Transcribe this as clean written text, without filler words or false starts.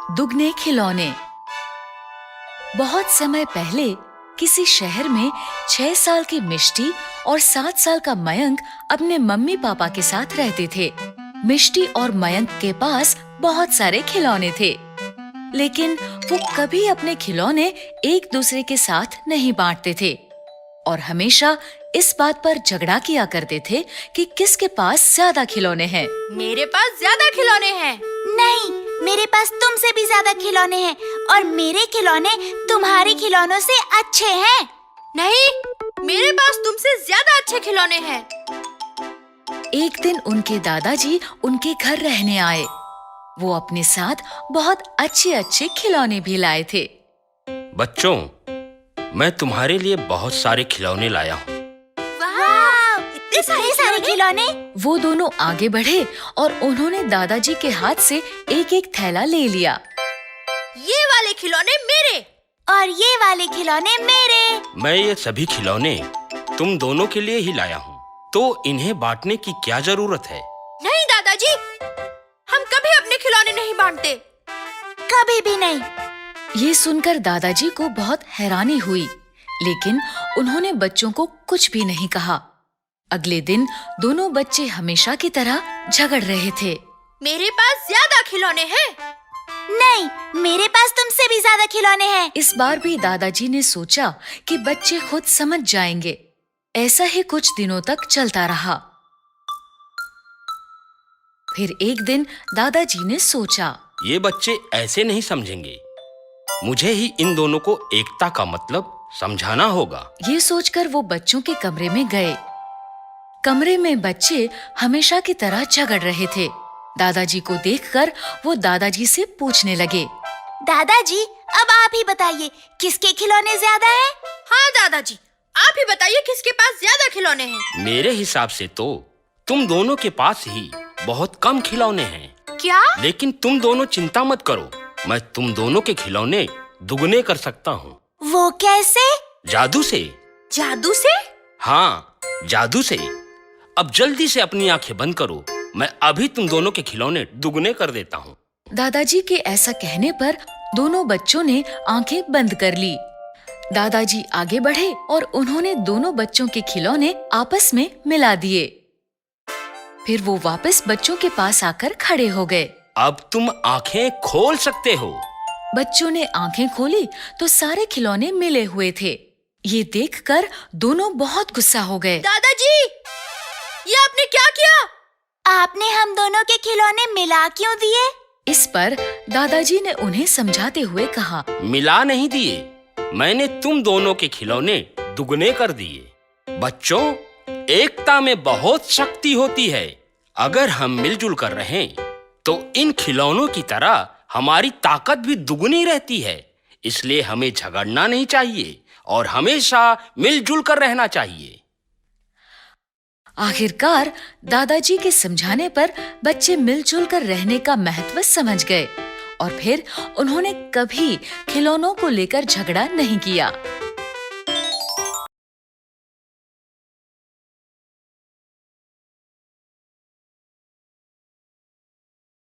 दुगने खिलौने। बहुत समय पहले किसी शहर में 6 साल की मिष्टी और 7 साल का मयंक अपने मम्मी पापा के साथ रहते थे। मिष्टी और मयंक के पास बहुत सारे खिलौने थे, लेकिन वो कभी अपने खिलौने एक दूसरे के साथ नहीं बांटते थे और हमेशा इस बात पर झगड़ा किया करते थे कि किसके पास ज्यादा खिलौने हैं। मेरे पास ज्यादा खिलौने हैं। नहीं, मेरे पास तुमसे भी ज्यादा खिलौने हैं और मेरे खिलौने तुम्हारे खिलौनों से अच्छे हैं। नहीं, मेरे पास तुमसे ज्यादा अच्छे खिलौने हैं। एक दिन उनके दादाजी उनके घर रहने आए। वो अपने साथ बहुत अच्छे खिलौने भी लाए थे। बच्चों, मैं तुम्हारे लिए बहुत सारे खिलौने लाया हूँ। वाह, इतने सारे खिलौने। वो दोनों आगे बढ़े और उन्होंने दादाजी के हाथ से एक एक थैला ले लिया। ये वाले खिलौने मेरे और ये वाले खिलौने मेरे। मैं ये सभी खिलौने तुम दोनों के लिए ही लाया हूँ, तो इन्हें बांटने की क्या जरूरत है? नहीं दादाजी, हम कभी अपने खिलौने नहीं बांटते। कभी भी नहीं। ये सुनकर दादाजी को बहुत हैरानी हुई, लेकिन उन्होंने बच्चों को कुछ भी नहीं कहा। अगले दिन दोनों बच्चे हमेशा की तरह झगड़ रहे थे। मेरे पास ज्यादा खिलौने हैं। नहीं, मेरे पास तुमसे भी ज्यादा खिलौने हैं। इस बार भी दादाजी ने सोचा कि बच्चे खुद समझ जाएंगे। ऐसा ही कुछ दिनों तक चलता रहा। फिर एक दिन दादाजी ने सोचा, ये बच्चे ऐसे नहीं समझेंगे। मुझे ही इन दोनों को एकता का मतलब समझाना होगा। ये सोचकर वो बच्चों के कमरे में गए। कमरे में बच्चे हमेशा की तरह झगड़ रहे थे। दादाजी को देखकर वो दादाजी से पूछने लगे, दादाजी, अब आप ही बताइए, किसके खिलौने ज्यादा हैं? हाँ दादाजी, आप ही बताइए किसके पास ज्यादा खिलौने हैं। मेरे हिसाब से तो तुम दोनों के पास ही बहुत कम खिलौने हैं। क्या? लेकिन तुम दोनों चिंता मत करो, मैं तुम दोनों के खिलौने दुगने कर सकता हूँ। वो कैसे? जादू से। जादू से? हाँ, जादू से। अब जल्दी से अपनी आंखें बंद करो, मैं अभी तुम दोनों के खिलौने दुगने कर देता हूँ। दादाजी के ऐसा कहने पर दोनों बच्चों ने आंखें बंद कर ली। दादाजी आगे बढ़े और उन्होंने दोनों बच्चों के खिलौने आपस में मिला दिए। फिर वो वापस बच्चों के पास आकर खड़े हो गए। अब तुम आंखें खोल सकते हो। बच्चों ने आंखें खोली तो सारे खिलौने मिले हुए थे। ये देखकर दोनों बहुत गुस्सा हो गए। दादाजी, ये आपने क्या किया? आपने हम दोनों के खिलौने मिला क्यों दिए? इस पर दादाजी ने उन्हें समझाते हुए कहा, मिला नहीं दिए, मैंने तुम दोनों के खिलौने दुगने कर दिए। बच्चों, एकता में बहुत शक्ति होती है। अगर हम मिलजुल कर रहें तो इन खिलौनों की तरह हमारी ताकत भी दुगनी रहती है। इसलिए हमें झगड़ना नहीं चाहिए और हमेशा मिलजुल कर रहना चाहिए। आखिरकार दादाजी के समझाने पर बच्चे मिलजुल कर रहने का महत्व समझ गए और फिर उन्होंने कभी खिलौनों को लेकर झगड़ा नहीं किया।